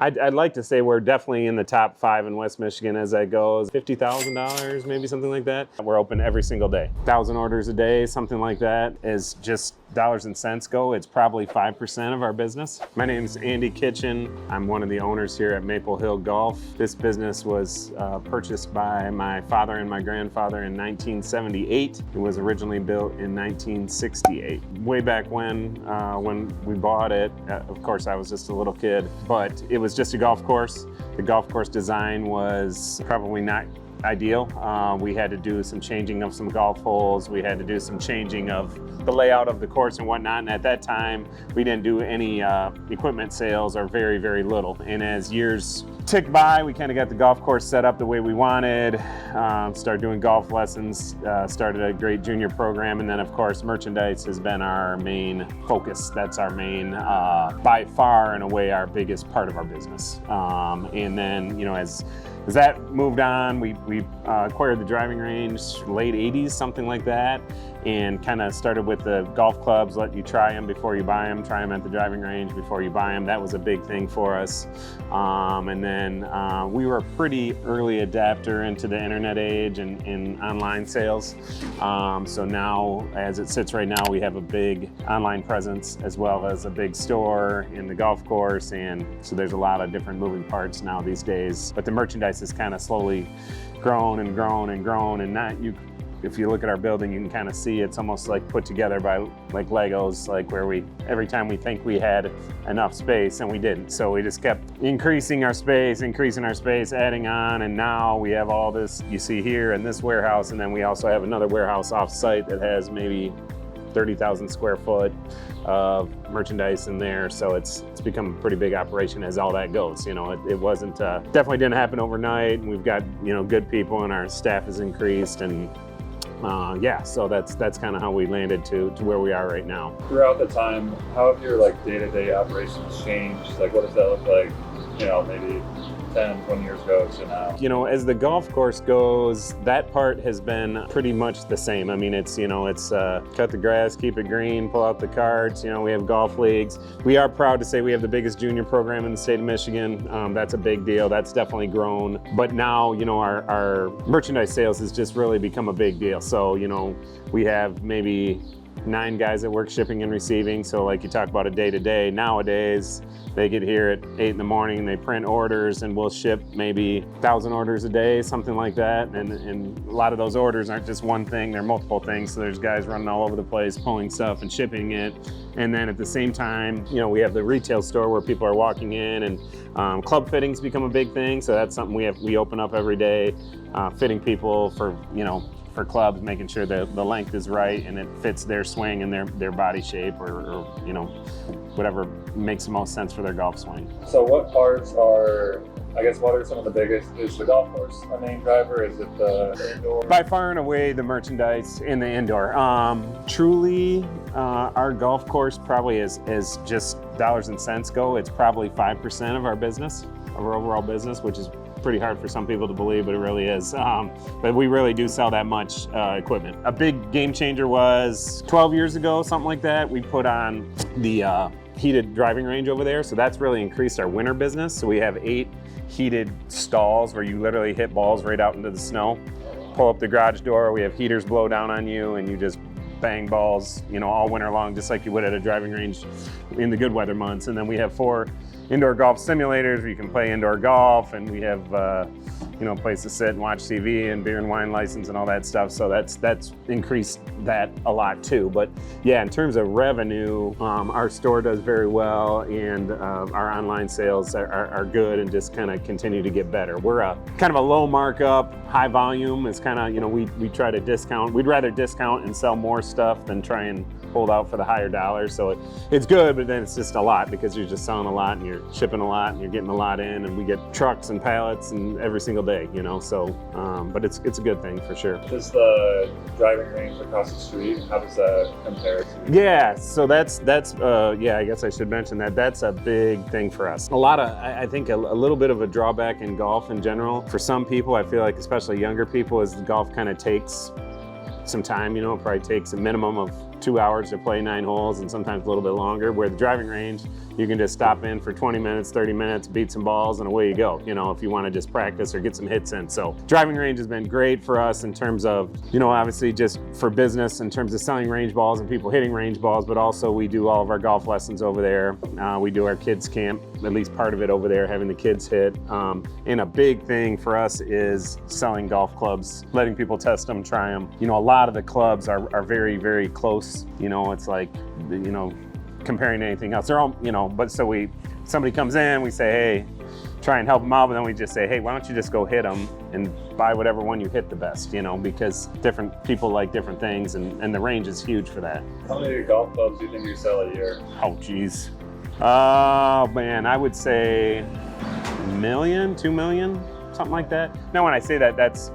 I'd like to say we're definitely in the top 5 in West Michigan as that goes. $50,000, maybe something like that. We're open every single day. 1,000 orders a day, something like that, is just dollars and cents go. It's probably 5% of our business. My name is Andy Kitchen. I'm one of the owners here at Maple Hill Golf. This business was purchased by my father and my grandfather in 1978. It was originally built in 1968. Way back when we bought it, of course I was just a little kid, but it was just a golf course. The golf course design was probably not ideal. We had to do some changing of some golf holes. We had to do some changing of the layout of the course and whatnot. And at that time, we didn't do any equipment sales, or very, very little. And as years ticked by, we kind of got the golf course set up the way we wanted, started doing golf lessons, started a great junior program. And then of course, merchandise has been our main focus. That's our main, by far and away, our biggest part of our business. And then, you know, as that moved on, we acquired the driving range late 80s, something like that, and kind of started with the golf clubs, let you try them before you buy them, try them at the driving range before you buy them. That was a big thing for us. And then we were a pretty early adapter into the internet age and online sales. So now, as it sits right now, we have a big online presence as well as a big store in the golf course. And so there's a lot of different moving parts now these days. But the merchandise has kind of slowly grown and grown and grown. And if you look at our building, you can kind of see it's almost like put together by like Legos, like where every time we think we had enough space and we didn't. So we just kept increasing our space, adding on. And now we have all this you see here in this warehouse. And then we also have another warehouse off site that has maybe 30,000 square foot of merchandise in there. So it's become a pretty big operation as all that goes. You know, it wasn't, definitely didn't happen overnight. And we've got, you know, good people and our staff has increased. And yeah, so that's kind of how we landed to where we are right now. Throughout the time, how have your like day-to-day operations changed? Like, what does that look like, you know, maybe 10, 20 years ago to now? You know, as the golf course goes, that part has been pretty much the same. I mean, it's, you know, it's cut the grass, keep it green, pull out the carts. You know, we have golf leagues. We are proud to say we have the biggest junior program in the state of Michigan. That's a big deal. That's definitely grown. But now, you know, our merchandise sales has just really become a big deal. So, you know, we have maybe 9 guys that work shipping and receiving. So like you talk about a day-to-day, nowadays they get here at 8 in the morning and they print orders, and we'll ship maybe 1,000 orders a day, something like that. And a lot of those orders aren't just one thing, they're multiple things. So there's guys running all over the place pulling stuff and shipping it. And then at the same time, you know, we have the retail store where people are walking in, and club fittings become a big thing. So that's something we open up every day, fitting people for, you know, for clubs, making sure that the length is right and it fits their swing and their body shape, or you know, whatever makes the most sense for their golf swing. So what parts are, I guess, what are some of the biggest? Is the golf course a main driver? Is it the indoor? By far and away, the merchandise in the indoor. Truly, our golf course probably is just dollars and cents go. It's probably 5% of our business, of our overall business, which is pretty hard for some people to believe, but it really is. But we really do sell that much equipment. A big game changer was 12 years ago, something like that. We put on the heated driving range over there. So that's really increased our winter business. So we have 8 heated stalls where you literally hit balls right out into the snow. Pull up the garage door, we have heaters blow down on you, and you just bang balls, you know, all winter long, just like you would at a driving range in the good weather months. And then we have 4 indoor golf simulators where you can play indoor golf, and we have you know, a place to sit and watch TV and beer and wine license and all that stuff. So that's increased that a lot too. But yeah, in terms of revenue, our store does very well, and our online sales are good and just kind of continue to get better. We're a kind of a low markup, high volume. It's kind of, you know, we try to discount. We'd rather discount and sell more stuff than try and hold out for the higher dollars. So it's good, but then it's just a lot because you're just selling a lot and you're shipping a lot and you're getting a lot in, and we get trucks and pallets and every single day, you know, so, but it's a good thing for sure. Does the driving range across the street, how does that compare to? Yeah, so that's yeah, I guess I should mention that. That's a big thing for us. A lot of, I think a little bit of a drawback in golf in general. For some people, I feel like, especially younger people, is golf kind of takes some time, you know, it probably takes a minimum of 2 hours to play 9 holes and sometimes a little bit longer. Where the driving range, you can just stop in for 20 minutes, 30 minutes, beat some balls, and away you go, you know, if you want to just practice or get some hits in. So driving range has been great for us in terms of, you know, obviously just for business in terms of selling range balls and people hitting range balls, but also we do all of our golf lessons over there. We do our kids camp, at least part of it over there, having the kids hit. And a big thing for us is selling golf clubs, letting people test them, try them. You know, a lot of the clubs are very, very close. You know, it's like, you know, comparing to anything else. They're all, you know, but so somebody comes in, we say, hey, try and help them out, but then we just say, hey, why don't you just go hit them and buy whatever one you hit the best, you know, because different people like different things, and the range is huge for that. How many golf clubs do you think you sell a year? Oh, geez. Oh, man, I would say $1 million, $2 million, something like that. Now, when I say that, that's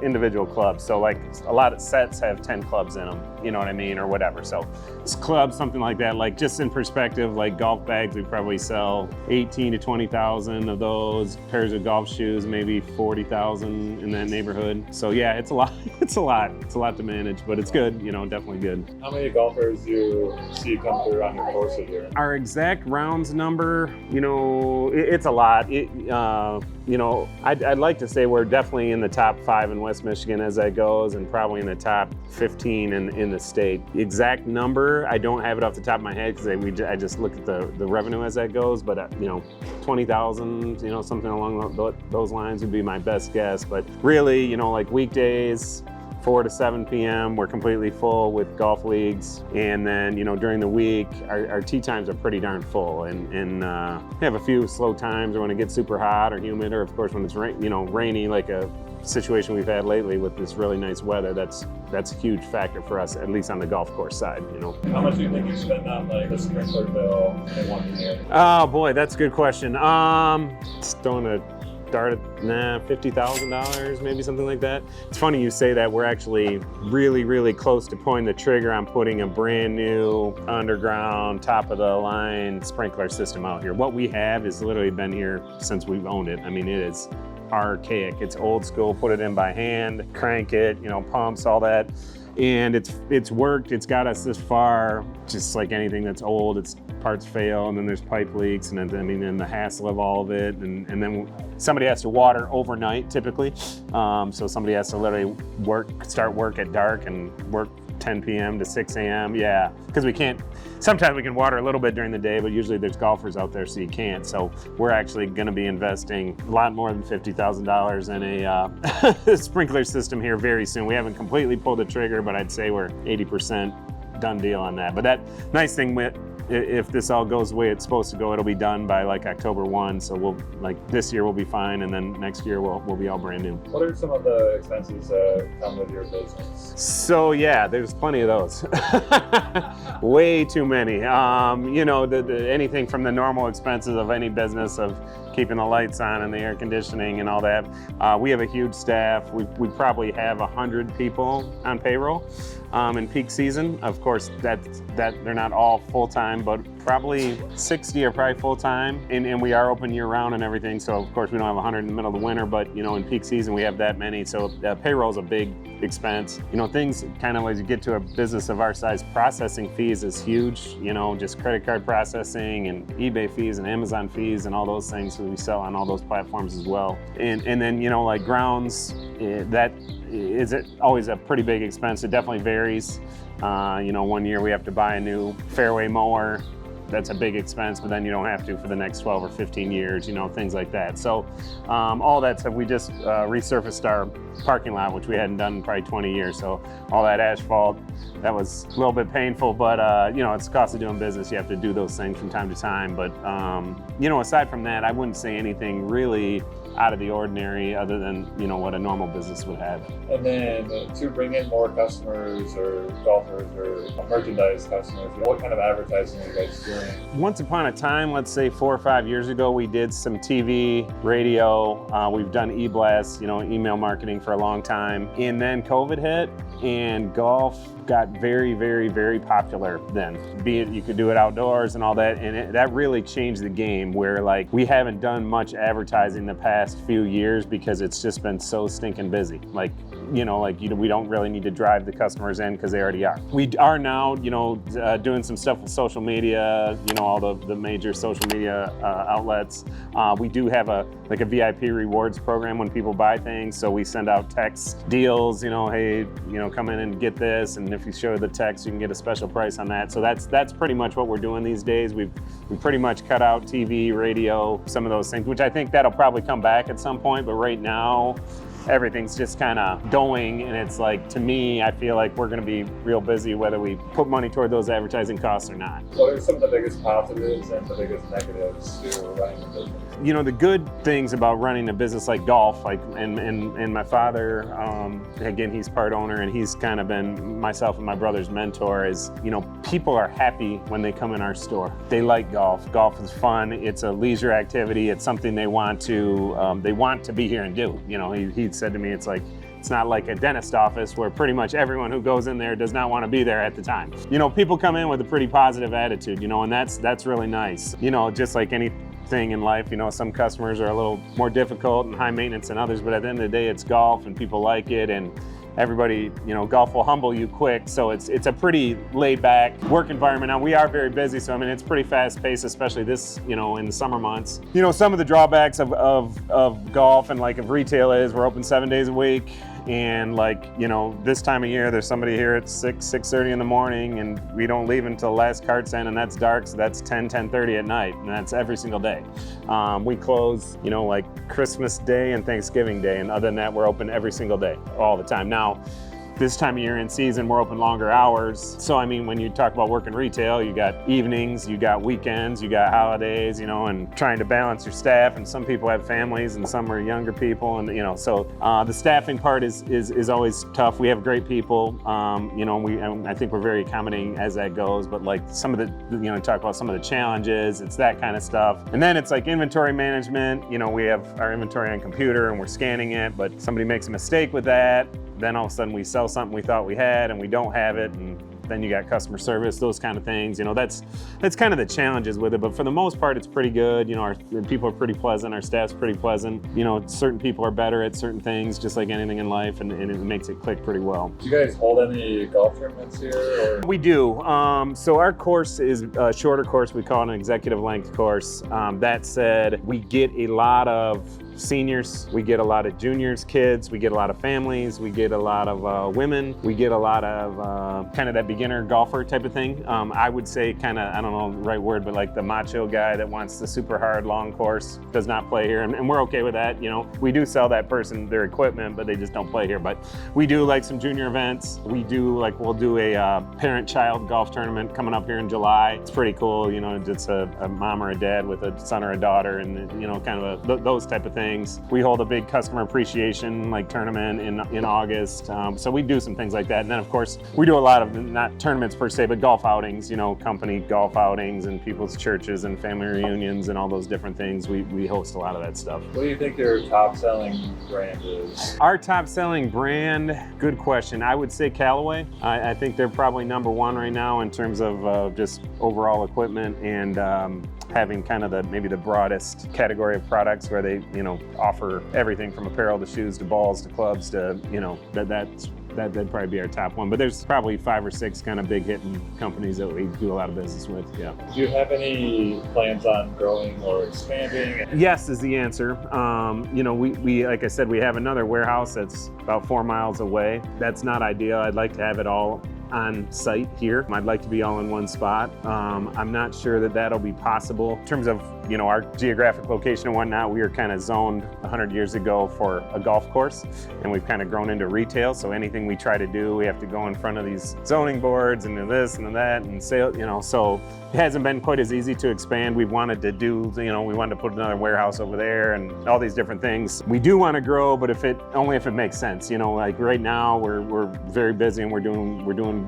individual clubs. So like a lot of sets have 10 clubs in them, you know what I mean, or whatever. So it's clubs, something like that. Like just in perspective, like golf bags, we probably sell 18 to 20,000 of those. Pairs of golf shoes, maybe 40,000 in that neighborhood. So yeah, it's a lot. It's a lot to manage, but it's good, you know, definitely good. How many golfers do you see come through on your course a year? Our exact rounds number, you know, it's a lot. You know, I'd like to say we're definitely in the top 5 in West Michigan as that goes, and probably in the top 15 in the state. The exact number, I don't have it off the top of my head because I just look at the revenue as that goes, but you know, 20,000, you know, something along those lines would be my best guess. But really, you know, like weekdays, 4 to 7 p.m. we're completely full with golf leagues, and then, you know, during the week our tee times are pretty darn full, and we have a few slow times or when it gets super hot or humid, or of course when it's rainy, like a situation we've had lately with this really nice weather. That's a huge factor for us, at least on the golf course side, you know. How much do you think you spend on like the sprinkler bill in 1 year? Oh boy, that's a good question. Just throwing a dart at $50,000, maybe something like that. It's funny you say that. We're actually really, really close to pulling the trigger on putting a brand new underground, top of the line sprinkler system out here. What we have has literally been here since we've owned it. I mean, it is archaic. It's old school, put it in by hand, crank it, you know, pumps, all that. And it's worked, it's got us this far. Just like anything that's old, its parts fail, and then there's pipe leaks, and then, I mean, and the hassle of all of it, and then somebody has to water overnight typically. So somebody has to literally start work at dark and work 10 p.m. to 6 a.m. Yeah, because sometimes we can water a little bit during the day, but usually there's golfers out there, so you can't. So we're actually gonna be investing a lot more than $50,000 in a sprinkler system here very soon. We haven't completely pulled the trigger, but I'd say we're 80% done deal on that. But that nice thing with, if this all goes the way it's supposed to go, it'll be done by like October 1. So we'll, like, this year we'll be fine, and then next year we'll be all brand new. What are some of the expenses that come with your business? So yeah, there's plenty of those. Way too many. You know, anything from the normal expenses of any business of keeping the lights on and the air conditioning and all that. We have a huge staff. We probably have 100 people on payroll in peak season. Of course, that they're not all full-time, but probably 60 are probably full-time, and we are open year-round and everything. So of course we don't have 100 in the middle of the winter, but you know, in peak season we have that many. So payroll is a big expense. You know, things kind of, as you get to a business of our size, processing fees is huge. You know, just credit card processing and eBay fees and Amazon fees and all those things. So we sell on all those platforms as well. And then, you know, like grounds, that is always a pretty big expense. It definitely varies. You know, 1 year we have to buy a new fairway mower. That's a big expense, but then you don't have to for the next 12 or 15 years, you know, things like that. So all that stuff, we just resurfaced our parking lot, which we hadn't done in probably 20 years. So all that asphalt, that was a little bit painful, but you know, it's the cost of doing business. You have to do those things from time to time. But you know, aside from that, I wouldn't say anything really out of the ordinary other than, you know, what a normal business would have. And then to bring in more customers or golfers or merchandise customers, what kind of advertising are you guys doing? Once upon a time, let's say 4 or 5 years ago, we did some TV, radio. We've done e-blasts, you know, email marketing for a long time. And then COVID hit and golf got very, very, very popular then. Be it you could do it outdoors and all that, and that really changed the game where, like, we haven't done much advertising in the past last few years because it's just been so stinking busy. Like, we don't really need to drive the customers in because they already are. We are now, doing some stuff with social media, all the major social media outlets. We do have a VIP rewards program when people buy things. So we send out text deals, hey, come in and get this. And if you show the text, you can get a special price on that. So that's pretty much what we're doing these days. We pretty much cut out TV, radio, some of those things, which I think that'll probably come back at some point. But right now, everything's just kind of going, and it's like, to me, I feel like we're going to be real busy whether we put money toward those advertising costs or not. What are some of the biggest positives and the biggest negatives to running a business? The good things about running a business like golf, and my father, again, he's part owner, and he's kind of been myself and my brother's mentor, is, people are happy when they come in our store. They like golf. Golf is fun. It's a leisure activity. It's something they want to be here and do. He said to me, it's not like a dentist office where pretty much everyone who goes in there does not want to be there at the time. People come in with a pretty positive attitude, and that's really nice. Just like anything in life, some customers are a little more difficult and high maintenance than others, but at the end of the day, it's golf and people like it, and everybody, golf will humble you quick. So it's a pretty laid back work environment. Now we are very busy, so it's pretty fast paced, especially this, in the summer months. Some of the drawbacks of golf and of retail is we're open 7 days a week. And this time of year, there's somebody here at 6:30 in the morning, and we don't leave until the last cart's in, and that's dark, so that's 10:30 at night, and that's every single day. We close, Christmas Day and Thanksgiving Day, and other than that, we're open every single day, all the time. Now, this time of year in season, we're open longer hours. So, when you talk about working retail, you got evenings, you got weekends, you got holidays, and trying to balance your staff. And some people have families and some are younger people. And, so the staffing part is always tough. We have great people, I think we're very accommodating as that goes. But some of the, talk about some of the challenges, it's that kind of stuff. And then it's inventory management. We have our inventory on computer and we're scanning it, but somebody makes a mistake with that. Then all of a sudden we sell something we thought we had and we don't have it, and then you got customer service, those kind of things. That's kind of the challenges with it, but for the most part, it's pretty good. Our people are pretty pleasant, our staff's pretty pleasant. Certain people are better at certain things, just like anything in life, and it makes it click pretty well. Do you guys hold any golf tournaments here? Or? We do. So our course is a shorter course. We call it an executive length course. That said, we get a lot of seniors, we get a lot of juniors, kids, we get a lot of families, we get a lot of women, we get a lot of kind of that beginner golfer type of thing. I would say kind of, I don't know the right word, but the macho guy that wants the super hard long course does not play here, and we're okay with that. We do sell that person their equipment, but they just don't play here. But we do some junior events. We do we'll do a parent-child golf tournament coming up here in July. It's pretty cool. It's a mom or a dad with a son or a daughter, and kind of those type of things. We hold a big customer appreciation tournament in August. So we do some things like that. And then of course we do a lot of, not tournaments per se, but golf outings, company golf outings and people's churches and family reunions and all those different things. We host a lot of that stuff. What do you think your top selling brand is? Our top selling brand, good question. I would say Callaway. I think they're probably number one right now in terms of just overall equipment and having kind of maybe the broadest category of products where they offer everything from apparel to shoes to balls to clubs to that'd probably be our top one. But there's probably 5 or 6 kind of big hitting companies that we do a lot of business with. Yeah. Do you have any plans on growing or expanding? Yes is the answer. We like I said, we have another warehouse that's about 4 miles away. That's not ideal. I'd like to have it all on site here. I'd like to be all in one spot. I'm not sure that'll be possible. In terms of our geographic location and whatnot, we were kind of zoned 100 years ago for a golf course, and we've kind of grown into retail. So anything we try to do, we have to go in front of these zoning boards and do this and that and sale. So it hasn't been quite as easy to expand. We wanted to do, we wanted to put another warehouse over there and all these different things. We do want to grow, but only if it makes sense. Right now we're very busy and we're doing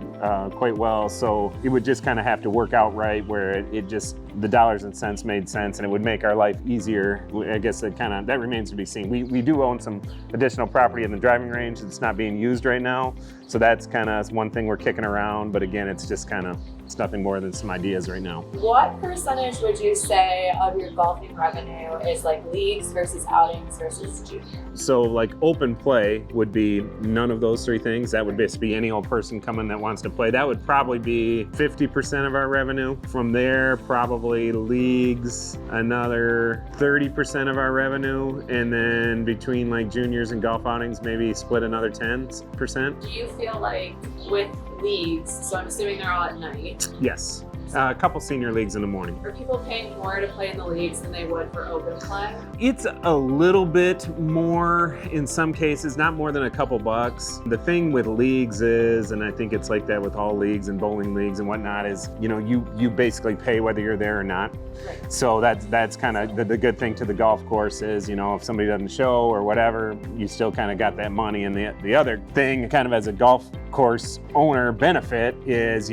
quite well. So it would just kind of have to work out right where the dollars and cents made sense and it would make our life easier. I guess that remains to be seen. We do own some additional property in the driving range that's not being used right now. So that's kind of one thing we're kicking around. But again, it's just kind of, it's nothing more than some ideas right now. What percentage would you say of your golfing revenue is like leagues versus outings versus junior? So like open play would be none of those three things. That would just be any old person coming that wants to play. That would probably be 50% of our revenue. From there, probably leagues, another 30% of our revenue. And then between like juniors and golf outings, maybe split another 10%. Do you feel like with leagues, so I'm assuming they're all at night, Yes. A couple senior leagues in the morning. are people paying more to play in the leagues than they would for open play? It's a little bit more in some cases, not more than a couple bucks. The thing with leagues is, and I think it's like that with all leagues and bowling leagues and whatnot, is you basically pay whether you're there or not. Right. So that's kind of the good thing to the golf course is, if somebody doesn't show or whatever, you still kind of got that money. And the other thing, kind of as a golf course owner benefit, is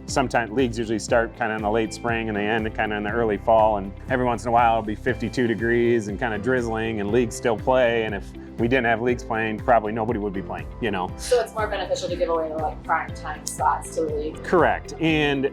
sometimes leagues usually start kind of in the late spring and they end kind of in the early fall, and every once in a while it'll be 52 degrees and kind of drizzling and leagues still play, and if we didn't have leagues playing, probably nobody would be playing, So it's more beneficial to give away the like prime time spots to the league. Correct. And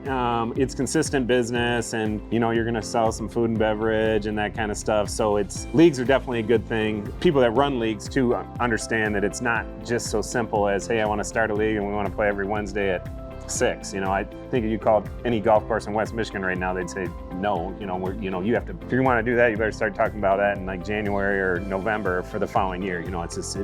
it's consistent business, and you're going to sell some food and beverage and that kind of stuff. So leagues are definitely a good thing. People that run leagues too understand that it's not just so simple as, hey, I want to start a league and we want to play every Wednesday at 6. I think if you called any golf course in West Michigan right now, they'd say no. You have to, if you want to do that, you better start talking about that in like January or November for the following year. It's just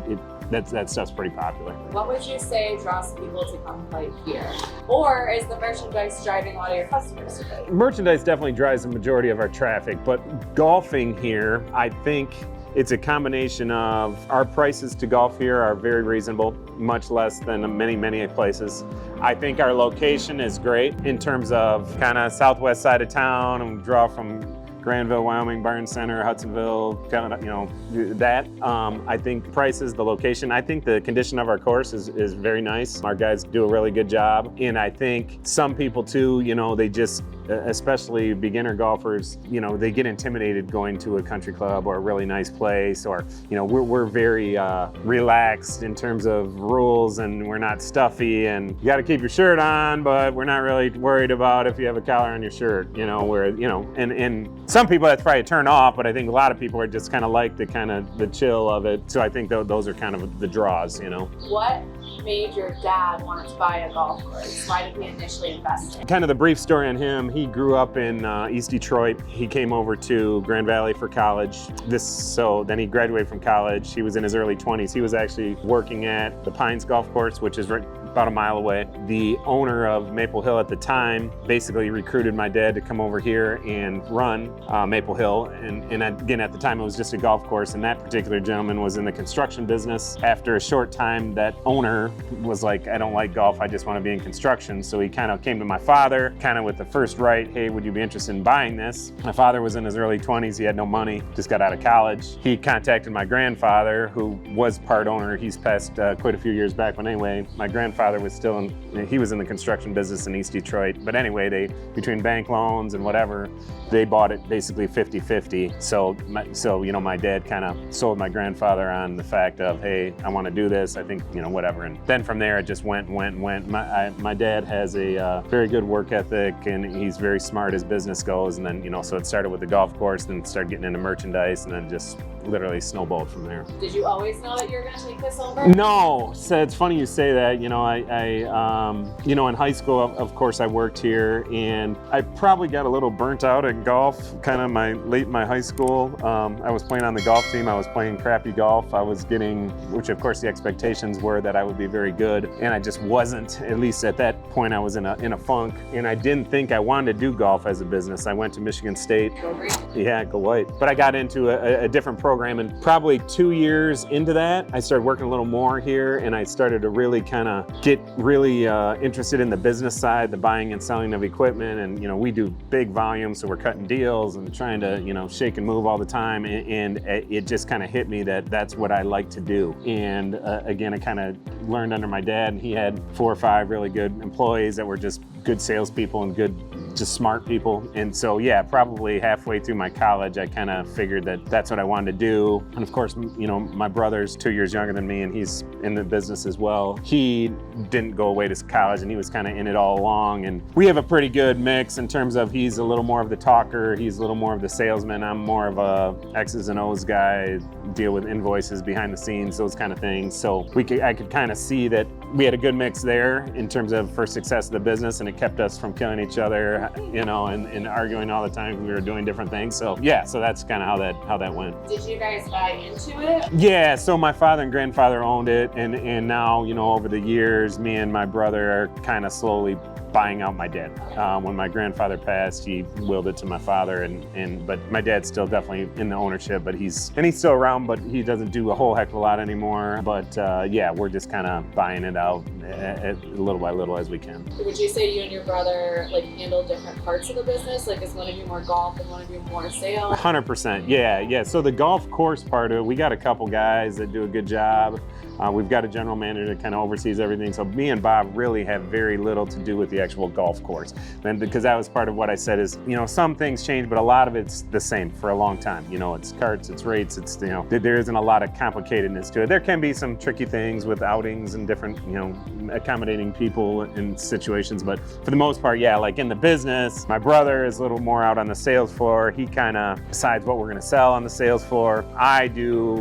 that stuff's pretty popular. What would you say draws people to come play here? Or is the merchandise driving a lot of your customers to play? Merchandise definitely drives the majority of our traffic, but golfing here, I think it's a combination of our prices to golf here are very reasonable, much less than many places. I think our location is great in terms of kind of southwest side of town, and we draw from Granville, Wyoming, Barton Center, Hudsonville, kind of, that. I think prices, the location, I think the condition of our course is very nice. Our guys do a really good job. And I think some people too, they just, especially beginner golfers, they get intimidated going to a country club or a really nice place, or, we're very relaxed in terms of rules, and we're not stuffy, and you got to keep your shirt on, but we're not really worried about if you have a collar on your shirt, and some people that's probably a turn off, but I think a lot of people are just kind of like the chill of it. So I think those are kind of the draws, What made your dad want to buy a golf course? Why did he initially invest in it? Kind of the brief story on him, he grew up in East Detroit. He came over to Grand Valley for college. So then he graduated from college. He was in his early 20s. He was actually working at the Pines Golf Course, which is right about a mile away. The owner of Maple Hill at the time basically recruited my dad to come over here and run Maple Hill. And again, at the time it was just a golf course, and that particular gentleman was in the construction business. After a short time, that owner was like, I don't like golf, I just want to be in construction. So he kind of came to my father, kind of with the first right, hey, would you be interested in buying this? My father was in his early 20s, he had no money, just got out of college. He contacted my grandfather, who was part owner. He's passed quite a few years back, but anyway, my grandfather was still he was in the construction business in East Detroit. But anyway, between bank loans and whatever, they bought it basically 50-50. So my dad kind of sold my grandfather on the fact of, hey, I want to do this, I think, whatever. And then from there, it just went. My dad has a very good work ethic, and he's very smart as business goes. And then, so it started with the golf course, then started getting into merchandise, and then just literally snowballed from there. Did you always know that you were going to take this over? No. So it's funny you say that. In high school, of course, I worked here, and I probably got a little burnt out at golf, kind of late in my high school. I was playing on the golf team. I was playing crappy golf. I was getting, which of course the expectations were that I would be very good, and I just wasn't. At least at that point, I was in a funk, and I didn't think I wanted to do golf as a business. I went to Michigan State. Go green. Yeah, go white. But I got into a different program, and probably 2 years into that, I started working a little more here, and I started to really kind of get really interested in the business side, the buying and selling of equipment. And we do big volumes, so we're cutting deals and trying to shake and move all the time, and it just kind of hit me that that's what I like to do. And again, I kind of learned under my dad, and he had 4 or 5 really good employees that were just good salespeople and good just smart people. And so, yeah, probably halfway through my college, I kind of figured that that's what I wanted to do. And of course, you know, my brother's 2 years younger than me and he's in the business as well. He didn't go away to college and he was kind of in it all along. And we have a pretty good mix in terms of he's a little more of the talker, he's a little more of the salesman. I'm more of a X's and O's guy, deal with invoices behind the scenes, those kind of things. So I could kind of see that we had a good mix there in terms of for success of the business, and it kept us from killing each other, you know, and arguing all the time. We were doing different things. So yeah, so that's kind of how that went. Did you guys buy into it? Yeah, so my father and grandfather owned it, and now, you know, over the years, me and my brother are kind of slowly buying out my dad. When my grandfather passed, he willed it to my father, but my dad's still definitely in the ownership, but he's still around, but he doesn't do a whole heck of a lot anymore. But yeah, we're just kind of buying it out little by little as we can. Would you say you and your brother like handle different parts of the business? Like, is one of you more golf and one of you more sales? 100%, yeah. So the golf course part of it, we got a couple guys that do a good job. We've got a general manager that kind of oversees everything. So me and Bob really have very little to do with the actual golf course. And because that was part of what I said is, you know, some things change, but a lot of it's the same for a long time. You know, it's carts, it's rates, it's, you know, there isn't a lot of complicatedness to it. There can be some tricky things with outings and different, you know, accommodating people in situations, but for the most part, yeah, like in the business, my brother is a little more out on the sales floor. He kind of decides what we're going to sell on the sales floor. I do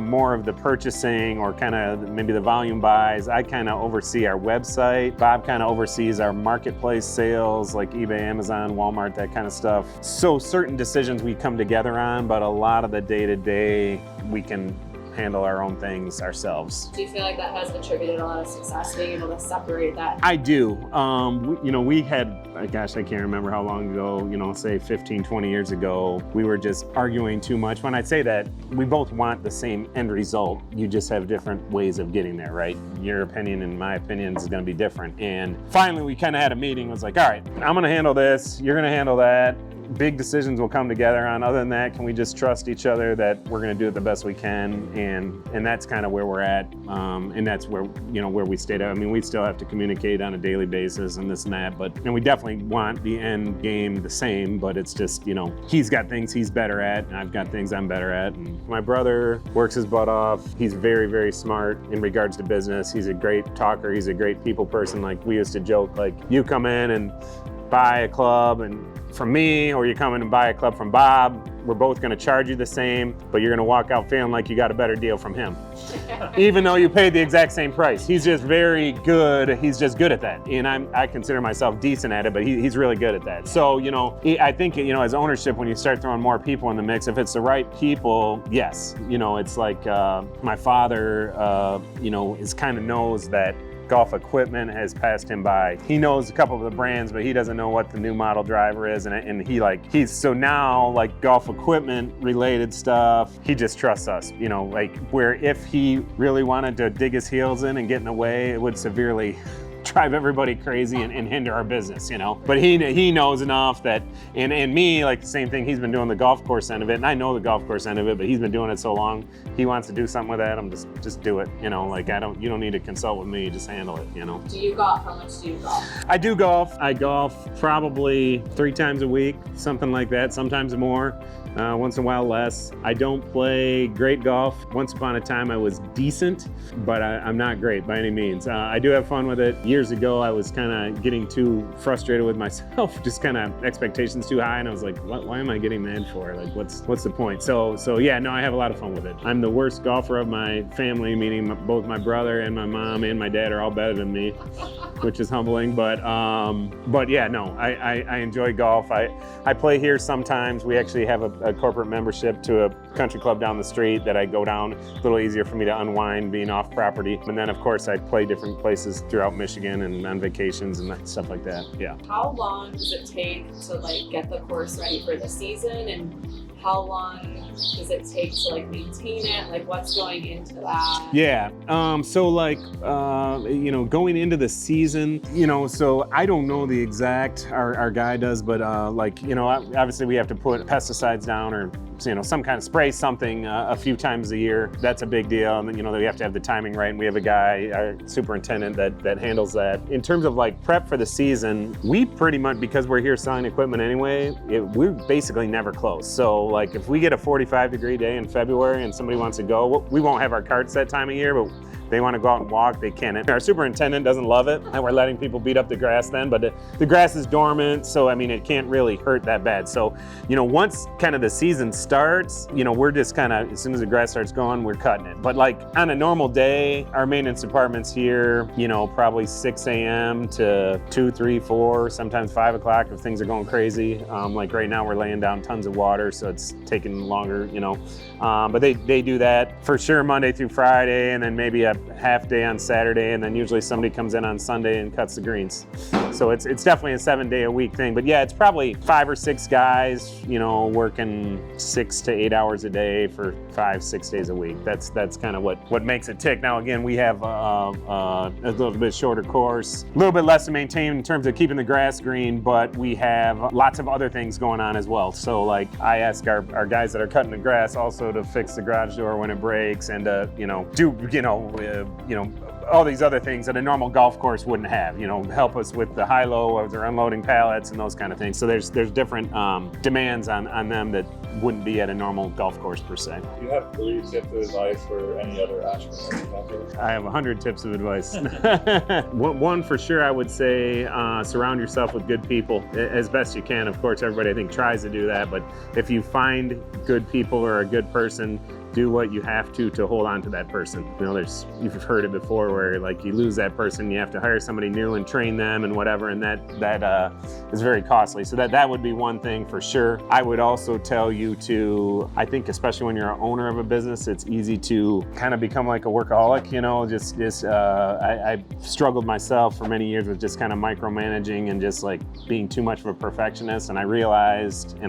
more of the purchasing or kind of maybe the volume buys. I kind of oversee our website. Bob kind of oversees our marketplace sales, like eBay, Amazon, Walmart, that kind of stuff. So certain decisions we come together on, but a lot of the day-to-day we can handle our own things ourselves. Do you feel like that has contributed a lot of success, being able to separate that? I do. You know, we had, gosh, I can't remember how long ago, you know, say 15, 20 years ago, we were just arguing too much. When I say that, we both want the same end result. You just have different ways of getting there, right? Your opinion and my opinion is going to be different. And finally, we kind of had a meeting. It was like, all right, I'm going to handle this. You're going to handle that. Big decisions will come together on. Other than that, can we just trust each other that we're going to do it the best we can? And that's kind of where we're at. And that's where, you know, where we stayed at. I mean, we still have to communicate on a daily basis and this and that, and we definitely want the end game the same, but it's just, you know, he's got things he's better at and I've got things I'm better at. And my brother works his butt off. He's very, very smart in regards to business. He's a great talker. He's a great people person. Like we used to joke, like you come in and buy a club and from me, or you come in and buy a club from Bob, we're both gonna charge you the same, but you're gonna walk out feeling like you got a better deal from him. Even though you paid the exact same price. He's just very good, he's just good at that. And I consider myself decent at it, but he's really good at that. So, you know, I think, you know, as ownership, when you start throwing more people in the mix, if it's the right people, yes. You know, it's like my father, you know, kind of knows that golf equipment has passed him by. He knows a couple of the brands, but he doesn't know what the new model driver is. And he's so now, like golf equipment related stuff, he just trusts us, you know, like where if he really wanted to dig his heels in and get in the way, it would severely drive everybody crazy and hinder our business, you know. But he knows enough that, and me, like the same thing, he's been doing the golf course end of it, and I know the golf course end of it, but he's been doing it so long, he wants to do something with that, I'm just do it, you know, like you don't need to consult with me, just handle it, you know. Do you golf? How much do you golf? I do golf. I golf probably 3 times a week, something like that, sometimes more. Once in a while less. I don't play great golf. Once upon a time I was decent, but I'm not great by any means. I do have fun with it. Years ago I was kind of getting too frustrated with myself, just kind of expectations too high, and I was like, why am I getting mad for? Like, what's the point? So yeah, no, I have a lot of fun with it. I'm the worst golfer of my family, meaning both my brother and my mom and my dad are all better than me, which is humbling, but yeah, no, I enjoy golf. I play here sometimes. We actually have a corporate membership to a country club down the street that I go down. A little easier for me to unwind being off property. And then of course I play different places throughout Michigan and on vacations and stuff like that, yeah. How long does it take to like get the course ready for the season, and how long does it take to like maintain it? Like what's going into that? Yeah. So like, going into the season, so I don't know the exact, our guy does, but obviously we have to put pesticides down or, some kind of spray something a few times a year. That's a big deal. And then, we have to have the timing right. And we have a guy, our superintendent that handles that. In terms of like prep for the season, we pretty much, because we're here selling equipment anyway, we're basically never close. So like if we get a 45-degree day in February and somebody wants to go, we won't have our carts that time of year, but they want to go out and walk, they can. Our superintendent doesn't love it, and we're letting people beat up the grass then, but the grass is dormant, so I mean, it can't really hurt that bad. So, once kind of the season starts, we're just kind of, as soon as the grass starts going, we're cutting it. But like on a normal day, our maintenance department's here, probably 6 a.m. to 2, 3, 4, sometimes 5 o'clock if things are going crazy. Like right now, we're laying down tons of water, so it's taking longer, but they do that for sure Monday through Friday, and then maybe a half day on Saturday, and then usually somebody comes in on Sunday and cuts the greens. So it's definitely a 7-day-a-week thing. But yeah, it's probably 5 or 6 guys, working 6 to 8 hours a day for 5, 6 days a week. That's kind of what makes it tick. Now again, we have a little bit shorter course, a little bit less to maintain in terms of keeping the grass green, but we have lots of other things going on as well. So like I ask our guys that are cutting the grass also to fix the garage door when it breaks, and all these other things that a normal golf course wouldn't have, help us with the high-low as they're unloading pallets and those kind of things. So there's different demands on them that wouldn't be at a normal golf course per se. Do you have 3 tips of advice for any other entrepreneurs out there? I have 100 tips of advice. One for sure, I would say surround yourself with good people as best you can. Of course, everybody I think tries to do that, but if you find good people or a good person, do what you have to hold on to that person. You've heard it before where like you lose that person, you have to hire somebody new and train them and whatever, and that is very costly. So that would be one thing for sure. I would also tell you to, I think especially when you're an owner of a business, it's easy to kind of become like a workaholic, I struggled myself for many years with just kind of micromanaging and just like being too much of a perfectionist, and I realized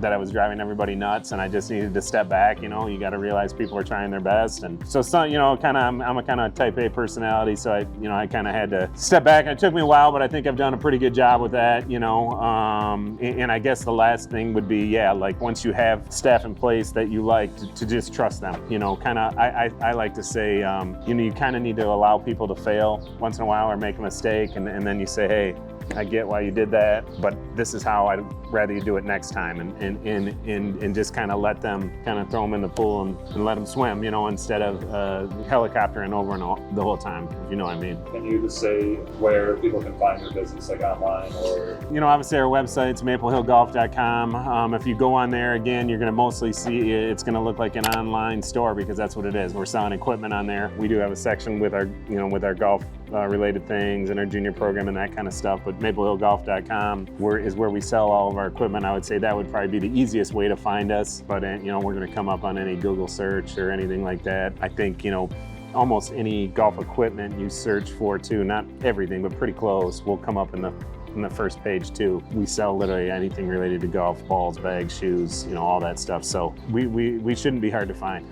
that I was driving everybody nuts, and I just needed to step back. You got to realize people are trying their best, and so I'm a kind of type A personality, so I kind of had to step back. And it took me a while, but I think I've done a pretty good job with that. And I guess the last thing would be, like once you have staff in place that you like to just trust them. I like to say, you kind of need to allow people to fail once in a while or make a mistake, and then you say, hey, I get why you did that, but this is how I'd rather you do it next time, and just kind of let them kind of throw them in the pool and let them swim, instead of helicoptering over the whole time, if you know what I mean. Can you just say where people can find your business, like online or? Obviously our website's maplehillgolf.com. If you go on there, again, you're going to mostly see it's going to look like an online store because that's what it is. We're selling equipment on there. We do have a section with our golf related things and our junior program and that kind of stuff, but maplehillgolf.com is where we sell all of our equipment. I would say that would probably be the easiest way to find us, but we're going to come up on any Google search or anything like that. I think almost any golf equipment you search for too, not everything but pretty close, will come up in the first page too. We sell literally anything related to golf, balls, bags, shoes, all that stuff, so we shouldn't be hard to find.